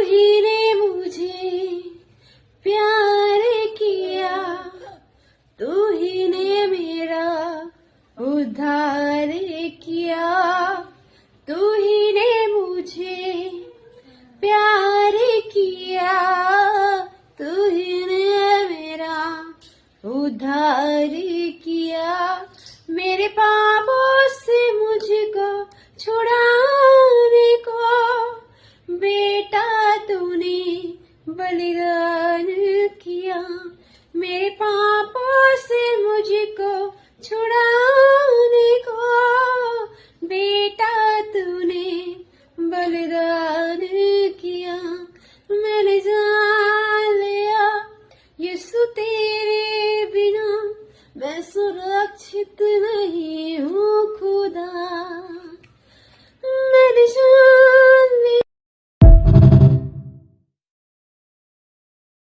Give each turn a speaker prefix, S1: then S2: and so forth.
S1: ही ने मुझे प्यार किया, तू ही ने मेरा उद्धार किया, तू ही ने मुझे प्यार किया, तू ही ने मेरा उद्धार किया। मेरे पापों से मुझको छुड़ाने को बेटा तूने बलिदान किया। मेरे